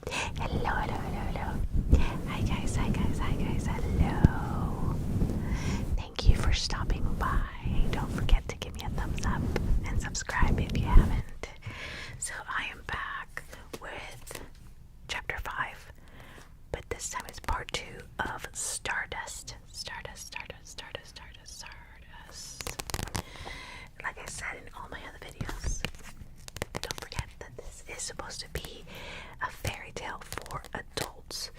Hello. Hi guys, hello. Thank you for stopping by. Don't forget to give me a thumbs up and subscribe if you haven't. So I am back with chapter 5, but this time it's part 2 of Stardust. Like I said in all my other videos, don't forget that this is supposed to be a fairy tale for adults.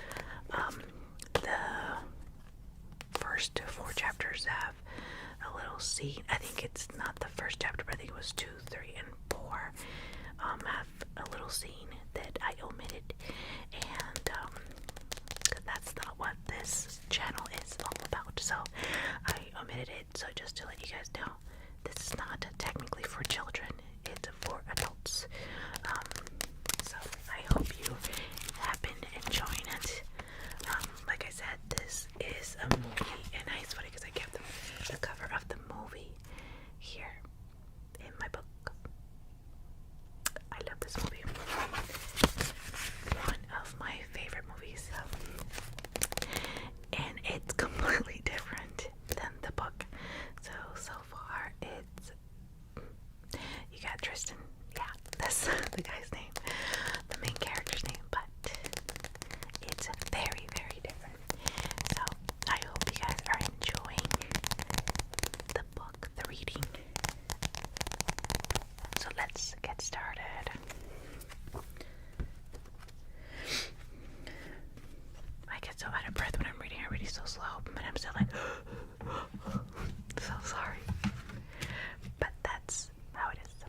The first 4 chapters have a little scene. I think it's not the first chapter, but I think it was 2, 3, and 4 have a little scene that I omitted, and that's not what this channel is all about, so I omitted it. So just to let you guys know, this is not technically for children, it's for adults. So I hope you have been enjoying it. Like I said, this is a movie, and it's funny because I kept the cover of the movie here in my book. I love this movie. One of my favorite movies. And it's completely different than the book. So far it's, you got Tristan, yeah, that's the guy's name, the main character's name, but it's very, very different. So I hope you guys are enjoying the book, the reading. So let's get started. I get so out of breath when I'm reading. I'm reading so slow, but I'm still like so sorry. But that's how it is.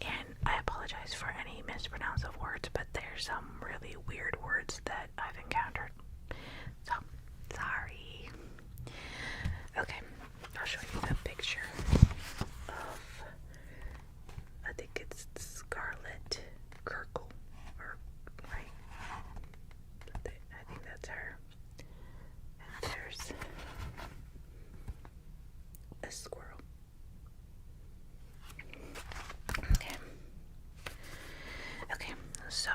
And I apologize for any mispronounce of words, but there's some really weird words that I've encountered. So, sorry. Okay, I'll show you the picture of, I think it's Scarlet Kirkle, or, right? I think that's her. And there's a squirrel. Okay, so,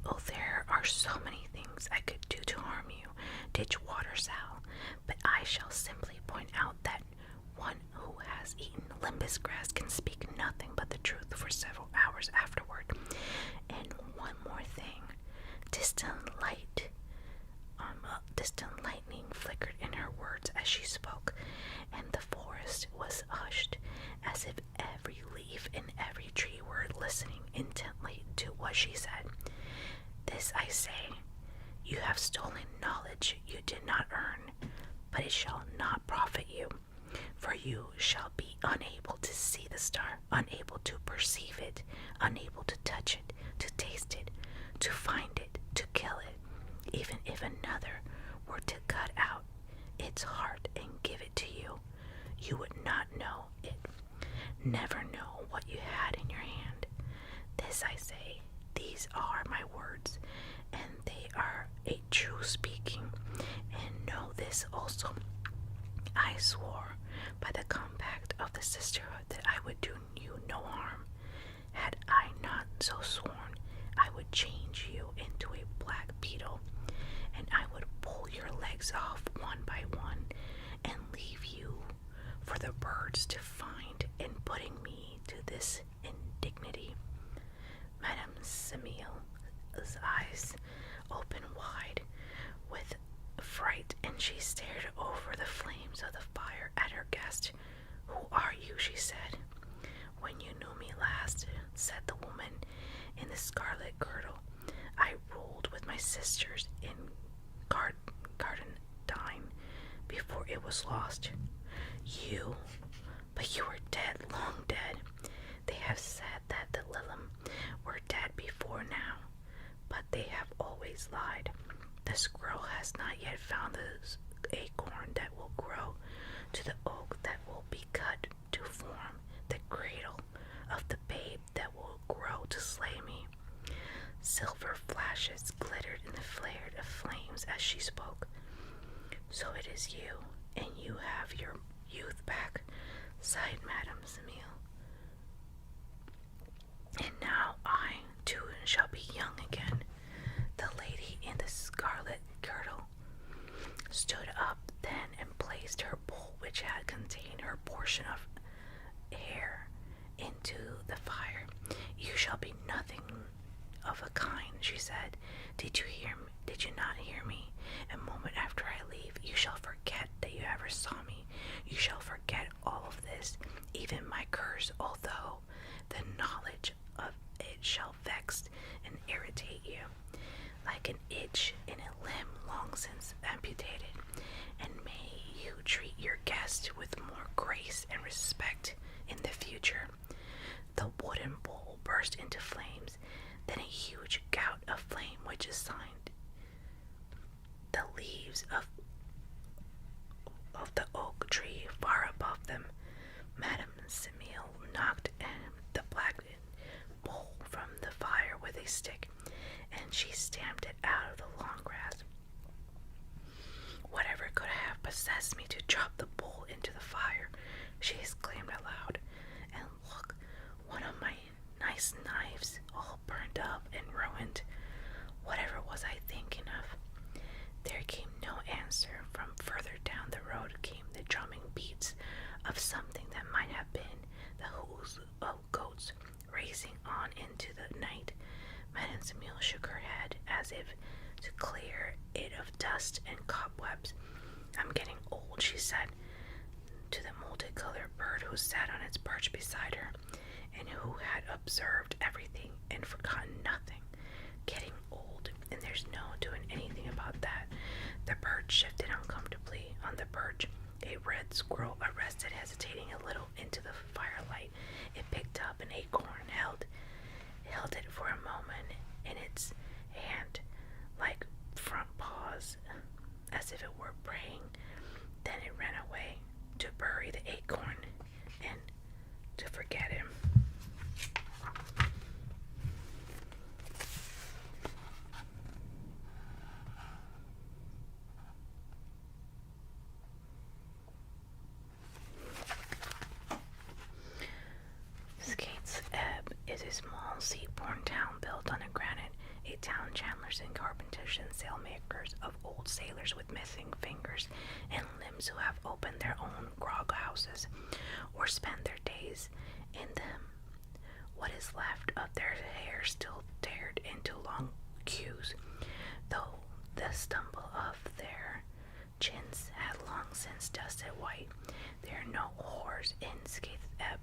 oh, there are so many things I could do to harm you, ditch water, Sal, but I shall simply point out that one who has eaten limbus grass can speak nothing but the truth for several hours afterward. And one more thing, distant lightning flickered in her words as she spoke, and the forest was hushed, as if every leaf in every tree were listening intently to what she said. This I say, you have stolen knowledge you did not earn, but it shall not profit you, for you shall be unable to see the star, unable to perceive it, unable to touch it, to taste it, to find it, to kill it. Even if another were to cut out its heart and give it to you, you would not know it, never know what you had in your hand. This I say, these are my words, and they are a true speaking. And know this also, I swore by the compact of the sisterhood that I would do you no harm. Had I not so sworn, I would change you into a black beetle, and I would pull your legs off one by one and leave you for the birds to find in putting me to this indignity. Madame Simile's eyes opened wide with fright, and she stared over the flames of the fire at her guest. Who are you? She said. When you knew me last, said the woman in the scarlet girdle, I ruled with my sisters in Garden before it was lost. You, but you were dead, long dead. They have said that the Lilum were dead before now, but they have always lied. The squirrel has not yet found the acorn that will grow to the oak that will be cut to form the cradle of the babe that will grow to slay me. Silver flashes glittered in the flare of flames as she spoke. So it is you, and you have your youth back, sighed Madame Semile. And now I, too, shall be young the fire. You shall be nothing of a kind, she said. Did you hear me? Did you not hear me? A moment after I leave, you shall forget that you ever saw me. You shall forget all of this, even my curse, although the knowledge of it shall vex and irritate you, like an itch in a limb long since amputated. And may you treat your guest with more grace and respect in the future. The wooden bowl burst into flames, then a huge gout of flame which assigned the leaves of the oak tree far above them. Madame Semile knocked the blackened bowl from the fire with a stick, and she stamped it out of the long grass. Whatever could have possessed me to drop the bowl into the fire, she exclaimed aloud. And look, one of my nice knives all burned up and ruined. Whatever was I thinking of? There came no answer. From further down the road came the drumming beats of something that might have been the hooves of goats racing on into the night. Madame Semile shook her head as if to clear it of dust and cobwebs. I'm getting old, she said to the multicolored bird who sat on its perch beside her, and who had observed everything and forgotten nothing. Getting old, and there's no doing anything about that. The bird shifted uncomfortably on the perch. A red squirrel arrested, hesitating a little into the firelight. It picked up an acorn, held it for a moment in its hand, like front paws, as if it were praying. Then it ran away to bury the acorn and to forget him. CH.5 is a small seaborne town built on a granite, a town chandlers and carpenters and sailmakers of old sailors with missing fingers and limbs who have opened their own grog houses or spent their days in them. What is left of their hair still teared into long queues, though the stumble of their chins had long since dusted white. There are no whores in CH.5,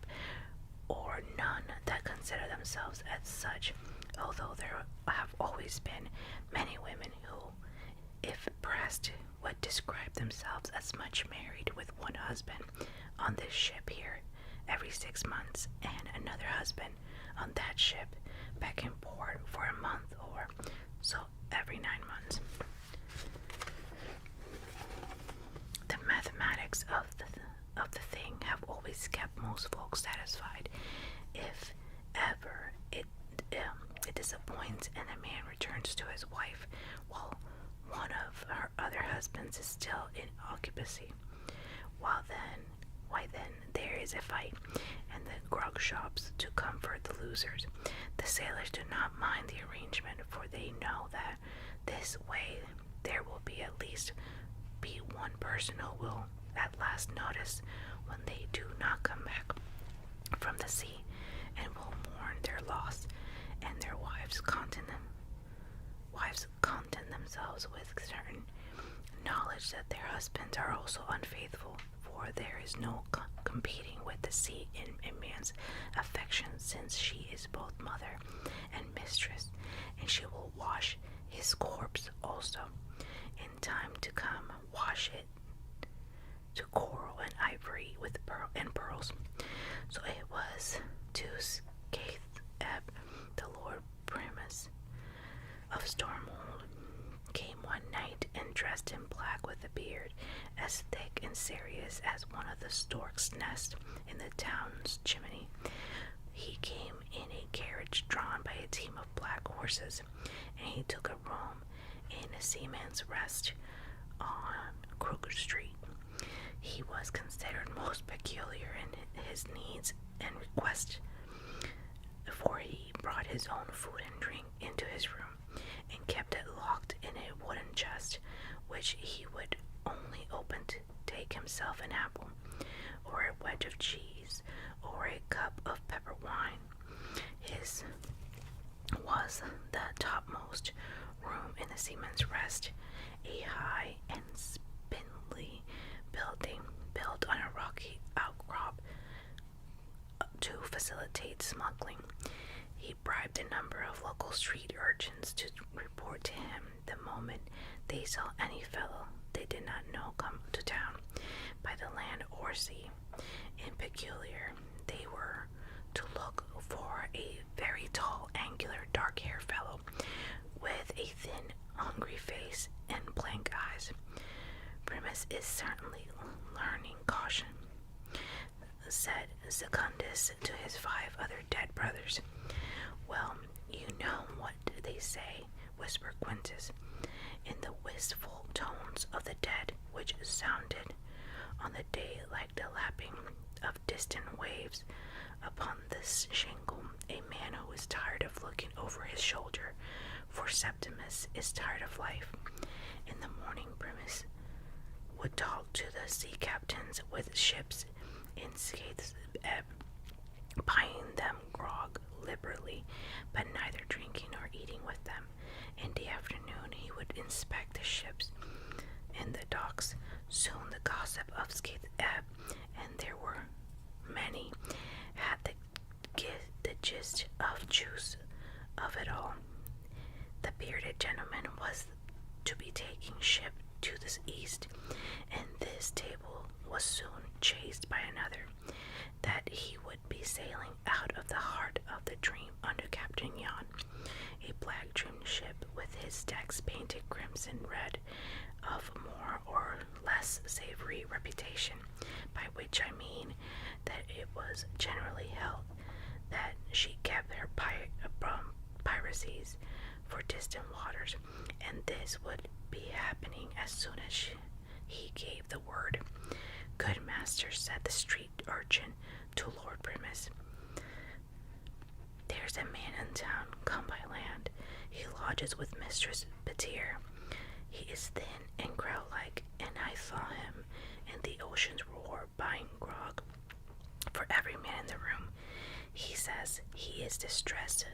or none that consider themselves as such, although there have always been many women who, if pressed, would describe themselves as much married with one husband on this ship here every 6 months, and another husband on that ship back in port for a month or so every 9 months. The mathematics of the thing have always kept most folks satisfied. If ever it disappoints and a man returns to his wife while one of her other husbands is still in occupancy, why then there is a fight and the grog shops to comfort the losers. The sailors do not mind the arrangement, for they know that this way there will be at least one person who will at last notice when they do not come back from the sea, and will mourn their loss, and their wives content themselves with certain knowledge that their husbands are also unfaithful, for there is no competing with the sea in a man's affection, since she is both mother and mistress, and she will wash his corpse also in time to come, wash it to coral and ivory with pearls. So it was to CH.5, the Lord Primus of Stormhold came one night and dressed in black with a beard as thick and serious as one of the stork's nest in the town's chimney. He came in a carriage drawn by a team of black horses, and he took a room in a Seaman's Rest on Crook Street. He was considered most peculiar in his needs and requests, for he brought his own food and drink into his room, and kept it locked in a wooden chest, which he would only open to take himself an apple, or a wedge of cheese, or a cup of pepper wine. facilitate smuggling. He bribed a number of local street urchins to report to him the moment they saw any fellow they did not know come to town by the land or sea. In peculiar, they were to look for a very tall, angular, dark-haired fellow with a thin, hungry face and blank eyes. Primus is certainly learning caution, said Secundus to his 5 other dead brothers. Well, you know what they say, whispered Quintus, in the wistful tones of the dead, which sounded on the day like the lapping of distant waves upon this shingle. A man who is tired of looking over his shoulder, for Septimus is tired of life. In the morning, Primus would talk to the sea captains with ships in Scath's ebb, buying them grog liberally, but neither drinking nor eating with them. In the afternoon he would inspect the ships in the docks. Soon the gossip of Scath's ebb, and there were many, had the gist of juice of it all. The bearded gentleman was to be taking ship to the east, and this table was soon chased by another, that he would be sailing out of the heart of the dream under Captain Jan, a black-trimmed ship with his decks painted crimson red, of more or less savory reputation, by which I mean that it was generally held that she kept her piracies for distant waters, and this would be happening as soon as he gave the word. Good master, said the street urchin to Lord Primus, there's a man in town come by land. He lodges with Mistress Petir. He is thin and crow-like, and I saw him in the ocean's roar buying grog for every man in the room. He says he is distressed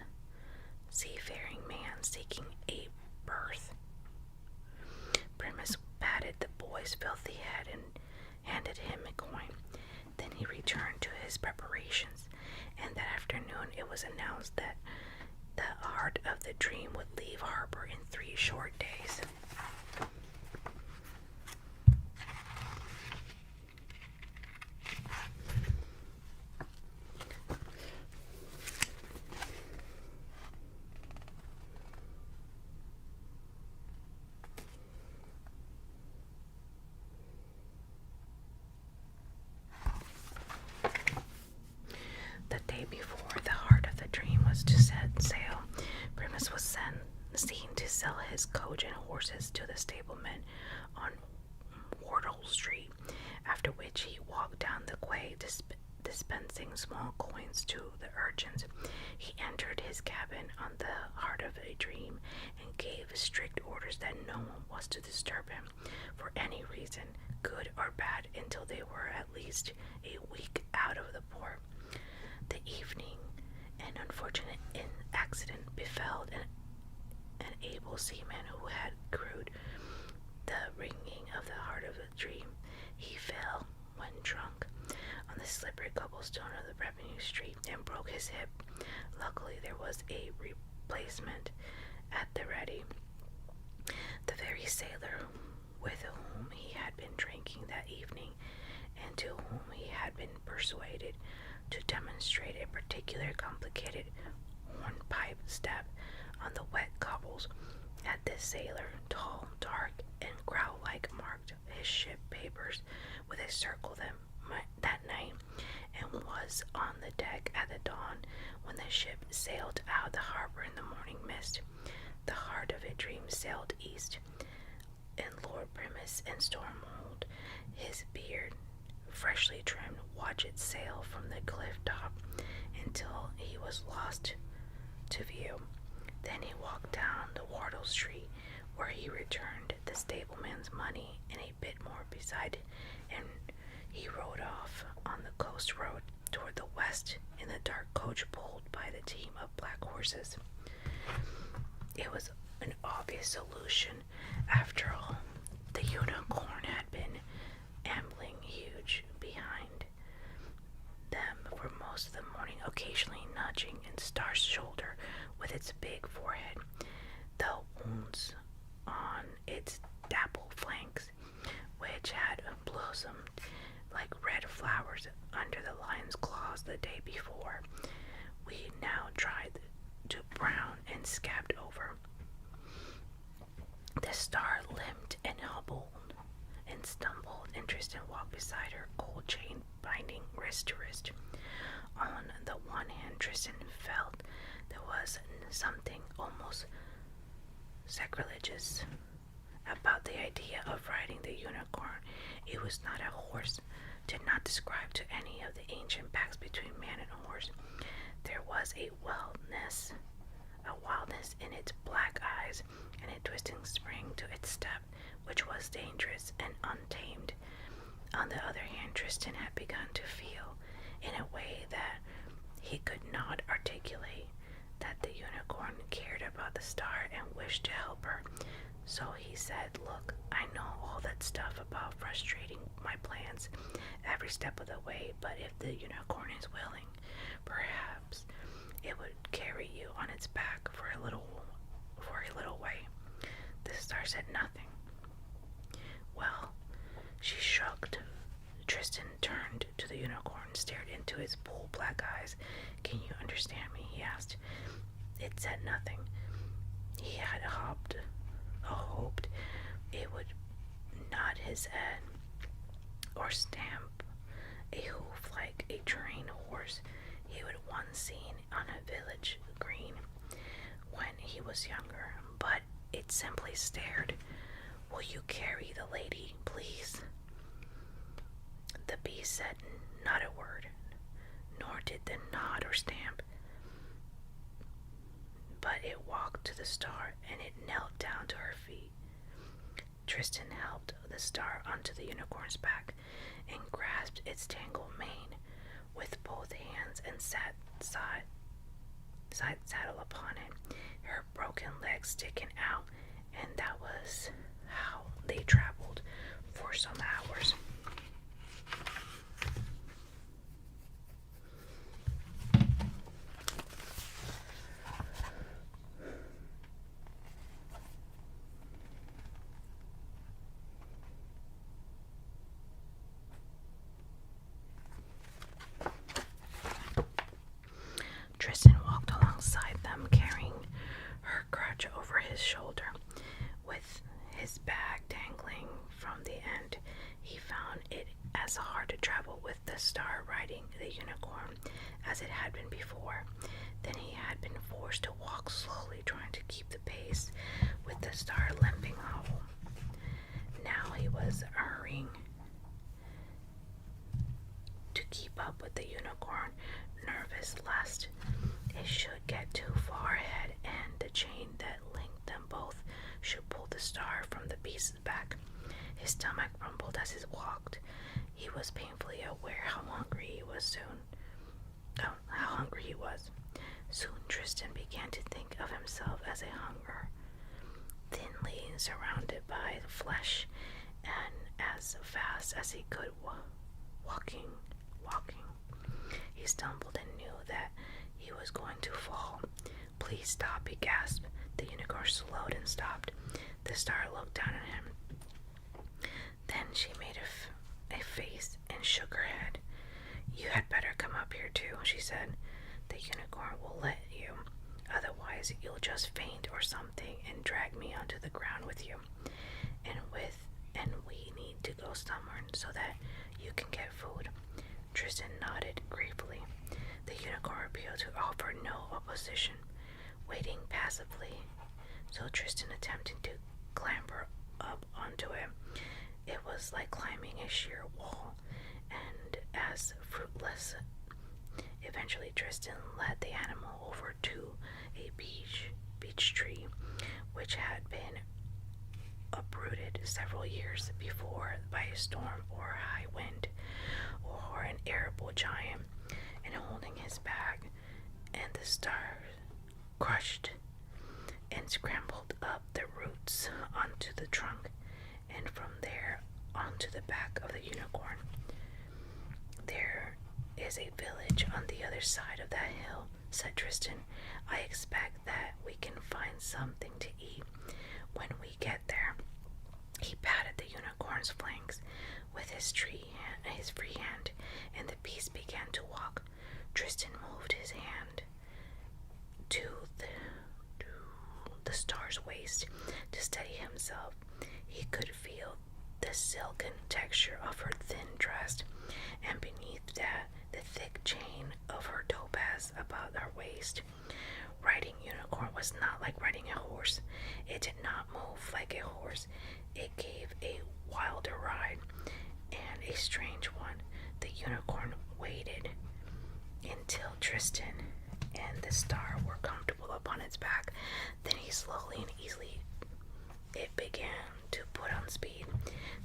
seafaring man seeking a berth. Primus patted the boy's filthy head and handed him a coin. Then he returned to his preparations, and that afternoon it was announced that the heart of the dream would leave harbor in 3 short days. The day before the heart of the dream was to set sail, Primus was seen to sell his coach and horses to the stableman on Wardle Street, after which he walked down the quay dispensing small coins to the urchins. He entered his cabin on the heart of a dream and gave strict orders that no one was to disturb him for any reason, good or bad, until they were at least a week out of the port. The evening, an unfortunate accident befell an able seaman who had crewed the ringing of the heart of a dream. He fell, when drunk, on the slippery cobblestone of the Revenue Street and broke his hip. Luckily, there was a replacement at the ready. The very sailor with whom he had been drinking that evening, and to whom he had been persuaded to demonstrate a particular complicated hornpipe step on the wet cobbles. At this sailor, tall, dark, and growl-like, marked his ship papers with a circle that night, and was on the deck at the dawn when the ship sailed out of the harbor in the morning mist. The heart of a dream sailed east, and Lord Primus and Stormhold, his beard freshly trimmed, watched it sail from the cliff top until he was lost to view. Then he walked down the Wardle Street, where he returned the stableman's money and a bit more beside, and he rode off on the coast road toward the west in the dark coach pulled by the team of black horses. It was an obvious solution. After all, the unicorn had been ambling huge behind them for most of the morning. occasionally nudging in Star's shoulder with its big forehead. The wounds on its dappled flanks, which had blossomed like red flowers under the lion's claws the day before, we now dried to brown and scabbed over. The Star limped and hobbled and stumbled, and Tristan walked beside her, gold chain binding wrist to wrist. On the one hand, Tristan felt there was something almost sacrilegious about the idea of riding the unicorn. It was not a horse, did not describe to any of the ancient pacts between man and horse. There was a wildness in its black eyes, and a twisting spring to its step, which was dangerous and untamed. On the other hand, Tristan had begun to feel, in a way that he could not articulate, that the unicorn cared about the Star and wished to help her. So he said, "Look, I know all that stuff about frustrating my plans every step of the way, but if the unicorn is willing, perhaps it would carry you on its back for a little way." The Star said nothing. "Well," she shrugged. Tristan turned to the unicorn, stared into its bull black eyes. "Can you understand me?" he asked. It said nothing. He had hoped it would nod his head or stamp a hoof like a trained horse he would once seen on a village green when he was younger, but it simply stared. "Will you carry the lady, please?" The beast said not a word, nor did the nod or stamp, but it walked to the Star and it knelt down to her feet. Tristan helped the Star onto the unicorn's back and grasped its tangled mane with both hands and sat side saddle upon it, her broken legs sticking out, and that was how they traveled for some hours. Tristan walked alongside them, carrying her crutch over his shoulder, with his bag dangling from the end. He found it as hard to travel with the Star riding the unicorn as it had been before. Then he had been forced to walk slowly, trying to keep the pace with the Star limping hobble. Now he was hurrying to keep up with the unicorn, nervous lest it should get too far ahead and the chain that linked them both should pull the Star from the beast's back. His stomach rumbled as he walked. He was painfully aware how hungry he was. Soon Tristan began to think of himself as a hunger, thinly surrounded by flesh, and as fast as he could walking. He stumbled and knew that he was going to fall. "Please stop," he gasped. The unicorn slowed and stopped. The Star looked down at him. Then she made a face and shook her head. "You had better come up here too," she said. "The unicorn will let you. Otherwise, you'll just faint or something and drag me onto the ground with you. And we need to go somewhere so that you can get food." Tristan nodded gratefully. The unicorn appeared to offer no opposition, waiting passively. So Tristan attempted to clamber up onto it. It was like climbing a sheer wall, and as fruitless. Eventually, Tristan led the animal over to a beech tree, which had been uprooted several years before by a storm or a high wind or an arable giant, and holding his bag and the Star crushed and scrambled up the roots onto the trunk, and from there onto the back of the unicorn. There is a village on the other side of that hill," said Tristan. "I expect that we can find something to eat when we get there." He patted the unicorn's flanks with his free hand, and the beast began to walk. Tristan moved his hand to the star's waist to steady himself. He could feel the silken texture of her thin dress, and beneath that, the thick chain of her topaz about her waist. Riding unicorn was not like riding a horse. It did not move like a horse. It gave a wilder ride, and a strange one. The unicorn waited until Tristan and the star were comfortable upon its back. Then he slowly and easily it began to put on speed.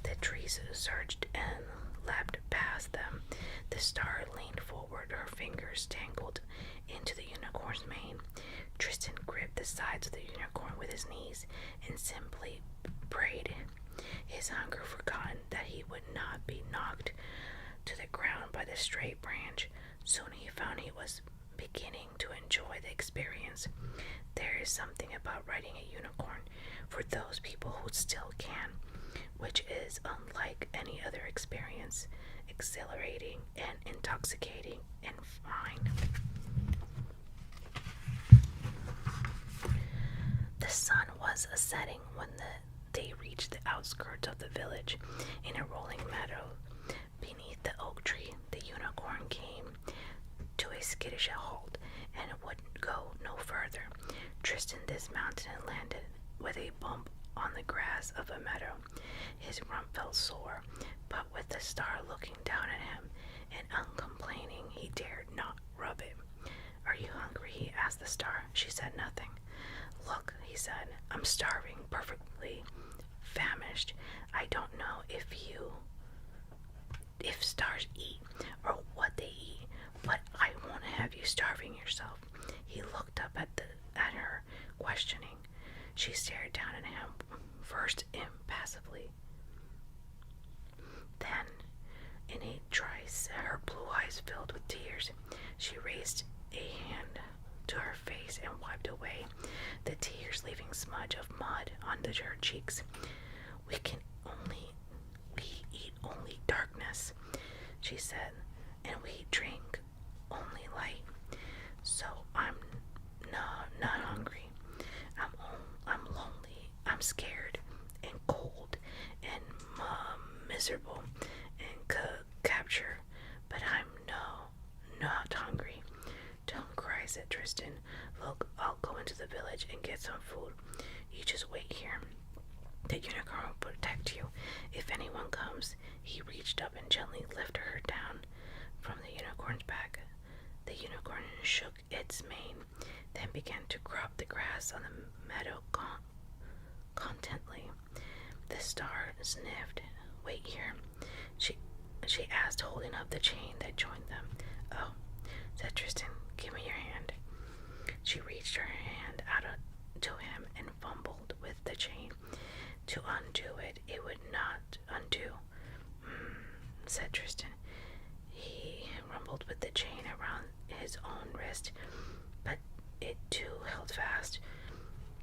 The trees surged and lapped past them. The star leaned forward, her fingers tangled into the unicorn's mane. Tristan gripped the sides of the unicorn with his knees and simply prayed, his hunger forgotten, that he would not be knocked to the ground by the stray branch. Soon he found he was beginning to enjoy the experience. There is something about riding a unicorn, for those people who still can, which is unlike any other experience, exhilarating and intoxicating and fine. The sun was setting when they reached the outskirts of the village. In a rolling meadow beneath the oak tree, the unicorn came to a skittish halt and would go no further. Tristan dismounted and landed with a bump on the grass of a meadow. His rump felt sore, but with the star looking down at him and uncomplaining, he dared not rub it. "Are you hungry?" he asked the star. She said nothing. "Look," he said, "I'm starving, perfectly famished. I don't know if stars eat or what they eat, but I won't have you starving yourself." He looked up at her, questioning. She stared down at him, first impassively, then in a trice, her blue eyes filled with tears. She raised a hand to her face and wiped away the tears, leaving a smudge of mud on her cheeks. We eat only darkness," she said, "and we drink only light. So I'm not hungry. I'm lonely. I'm scared and cold and miserable and captured, but I'm not hungry." "Don't cry," said Tristan. "Look, I'll go into the village and get some food. You just wait here. The unicorn will protect you if anyone comes." He reached up and gently lifted her down from the unicorn's back. The unicorn shook its mane, then began to crop the grass on the meadow contently. The star sniffed. "Wait here," she asked, holding up the chain that joined them. "Oh," said Tristan, "give me your hand." She reached her hand out to him and fumbled with the chain. To undo it, it would not undo. Said Tristan. He rumbled with the chain around his own wrist, but it too held fast.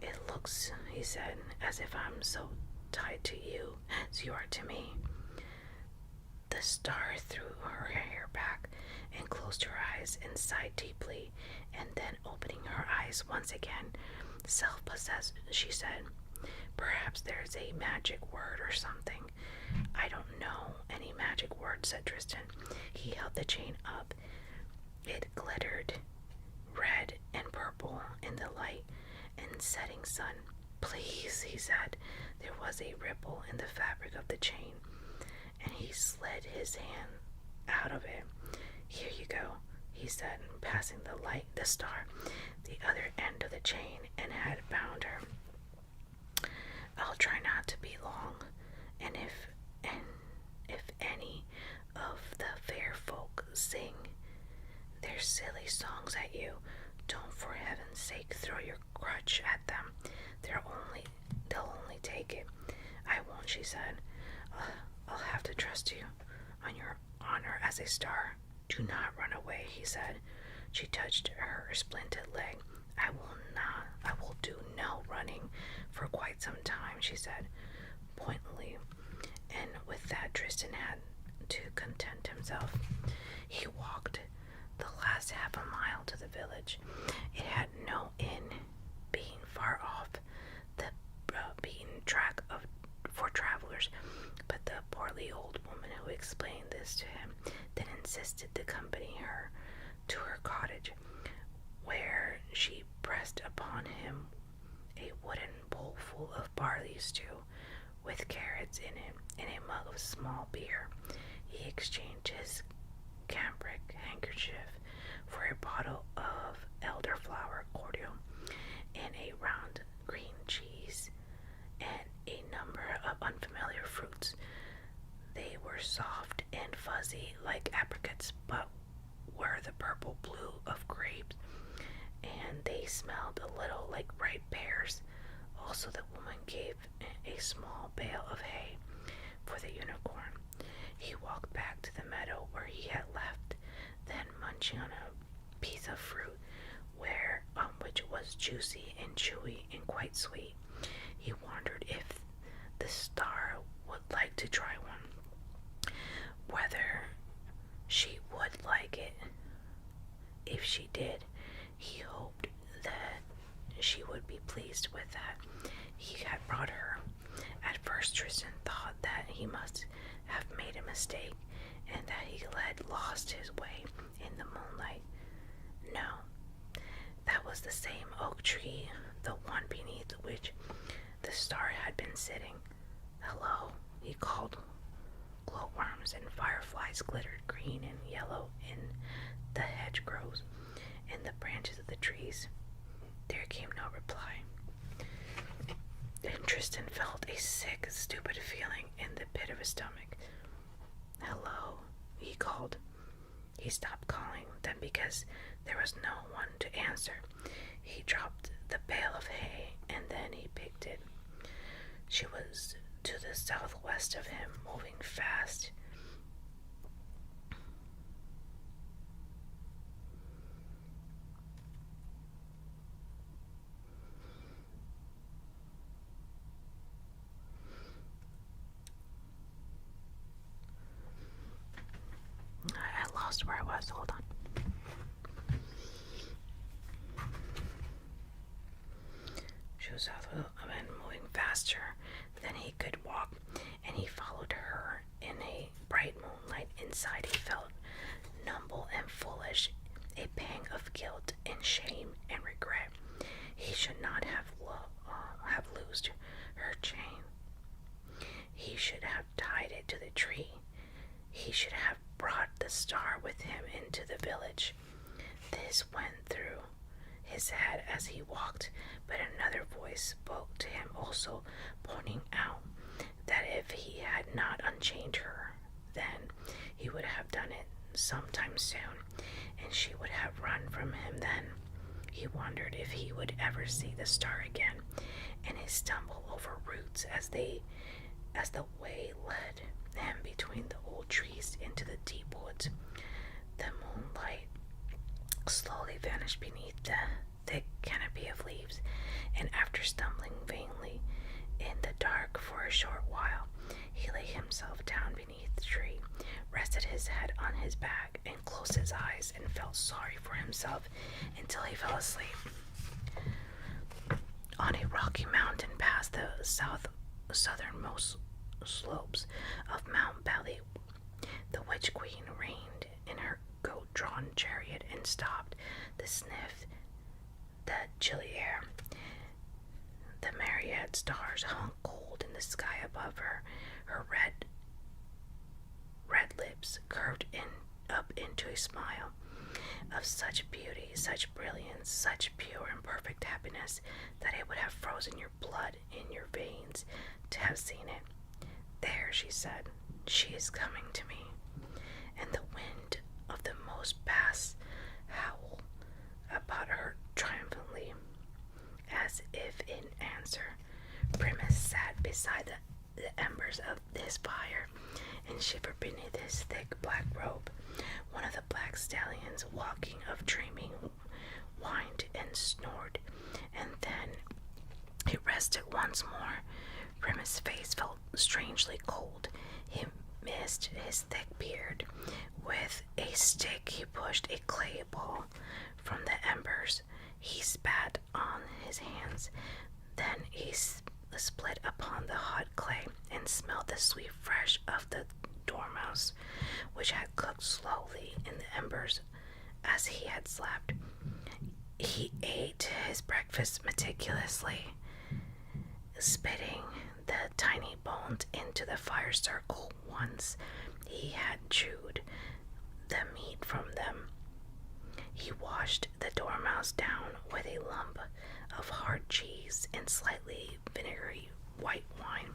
"It looks," he said, "as if I'm so tied to you as you are to me." The star threw her hair back and closed her eyes and sighed deeply, and then opening her eyes once again, self-possessed, she said, "Perhaps there's a magic word or something." "I don't know any magic word," said Tristan. He held the chain up. It glittered red and purple in the light and setting sun. "Please," he said. There was a ripple in the fabric of the chain, and he slid his hand out of it. "Here you go," he said, passing the star, the other end of the chain, and had bound her. "I'll try not to be long, and if any of the fair folk sing their silly songs at you, don't for heaven's sake throw your crutch at them. They'll only take it." "I won't," she said. I'll have to trust you on your honor as a star. Do "Do not run away," he said. She touched her splinted leg. "I will not. I will do no running for quite some time," she said, pointedly. And with that, Tristan had to content himself. He walked the last half a mile to the village. It had no inn, being far off the beaten track for travelers, but the portly old woman who explained this to him then insisted to accompany her to her cottage, where she pressed upon him a wooden bowl full of barley stew with carrots in it and a mug of small beer. He exchanged his cambric handkerchief for a bottle of elderflower cordial and a round green cheese and a number of unfamiliar fruits. They were soft and fuzzy like apricots, but were the purple blue of grapes, and they smelled a little like ripe pears. Also, the woman gave a small bale of hay for the unicorn. He walked back to the meadow where he had left, then munching on a piece of fruit which was juicy and chewy and quite sweet. He wondered if the star would like to try one, whether she would like it. If she did, he hoped that she would be pleased with that he had brought her. At first, Tristan thought that he must have made a mistake and that he had lost his way in the moonlight. No, that was the same oak tree, the one beneath which the star had been sitting. "Hello," he called. Glowworms and fireflies glittered green and yellow in the hedgerows and the branches of the trees. There came no reply. And Tristan felt a sick, stupid feeling in the pit of his stomach. "Hello," he called. He stopped calling. Then, because there was no one to answer, he dropped the bale of hay and then he picked it. She was to the southwest of him, moving fast. I lost where I was. Hold on. She was moving faster than he could walk, and he followed her in a bright moonlight. Inside he felt numb and foolish, a pang of guilt and shame and regret. He should not have loosed her chain. He should have tied it to the tree. He should have brought the star with him into the village. This went through his head as he walked, but another voice spoke to him also, pointing out that if he had not unchained her, then he would have done it sometime soon, and she would have run from him then. He wondered if he would ever see the star again, and he stumbled over roots as the way led him between the old trees into the deep woods. The moonlight slowly vanished beneath the thick canopy of leaves, and after stumbling vainly in the dark for a short while, he lay himself down beneath the tree, rested his head on his back, and closed his eyes, and felt sorry for himself until he fell asleep. On a rocky mountain past the southernmost slopes of Mount Belly, the witch queen reigned in her goat-drawn chariot and stopped to sniff the chilly air. The myriad stars hung cold in the sky above her. Her red lips curved up into a smile of such beauty, such brilliance, such pure and perfect happiness that it would have frozen your blood in your veins to have seen it. "There," she said, "she is coming to me." And the wind of the most past howled about her triumphantly, as if in answer. Primus sat beside the embers of his fire and shivered beneath his thick black robe, One of the black stallions, walking of dreaming, whined and snored, and then he rested once more. Primus' face felt strangely cold. He missed his thick beard. With a stick he pushed a clay ball from the embers. He spat on his hands. Then he split upon the hot clay and smelled the sweet flesh of the dormouse, which had cooked slowly in the embers as he had slept. He ate his breakfast meticulously, spitting the tiny bones into the fire circle. Once he had chewed the meat from them, he washed the dormouse down with a lump of hard cheese and slightly vinegary white wine.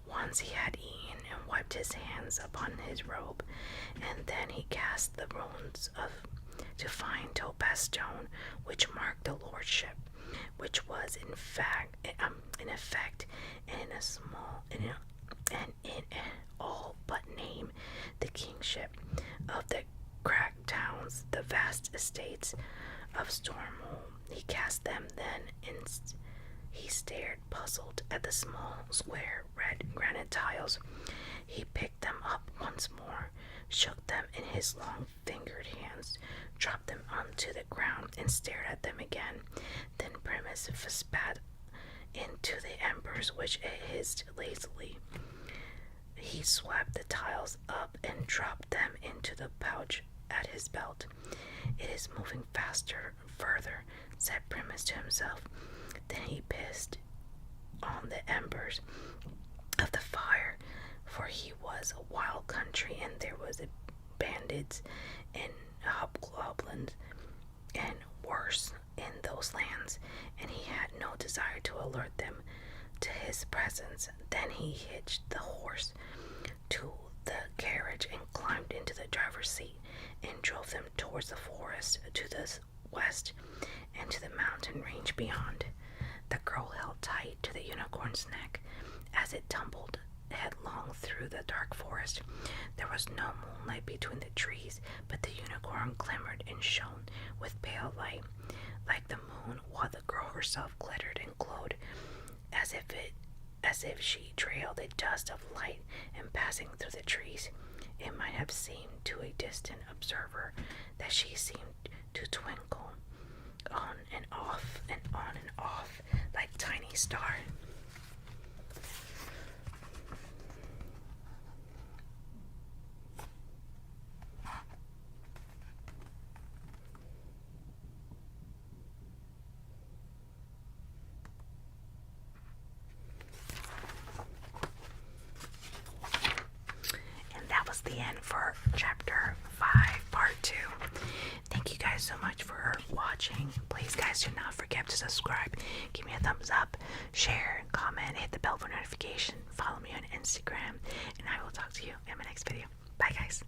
Once he had eaten and wiped his hands upon his robe, and then he cast the bones to fine topaz stone, which marked the lordship, which was in effect, and in all but name, the kingship of the cracked towns, the vast estates of Stormhole. He cast them then, and he stared puzzled at the small, square, red granite tiles. He picked them up once more, shook them in his long-fingered hands, dropped them onto the ground, and stared at them again. Then Primus spat into the embers, which hissed lazily. He swept the tiles up and dropped them into the pouch at his belt. "It is moving faster, further," said Primus to himself. Then he pissed on the embers of the fire, for he was a wild country, and there was bandits and hobgoblins and worse in those lands, and he had no desire to alert them to his presence. Then he hitched the horse to the carriage and climbed into the driver's seat and drove them towards the forest to the west and to the mountain range beyond. The girl held tight to the unicorn's neck as it tumbled headlong through the dark forest. There was no moonlight between the trees, but the unicorn glimmered and shone with pale light, like the moon, while the girl herself glittered and glowed as if she trailed a dust of light and passing through the trees. It might have seemed to a distant observer that she seemed to twinkle on and off and on and off like tiny stars. The end for chapter 5 part 2. Thank you guys so much for watching. Please guys do not forget to subscribe, give me a thumbs up, share, comment, hit the bell for notification, follow me on Instagram, and I will talk to you in my next video. Bye guys.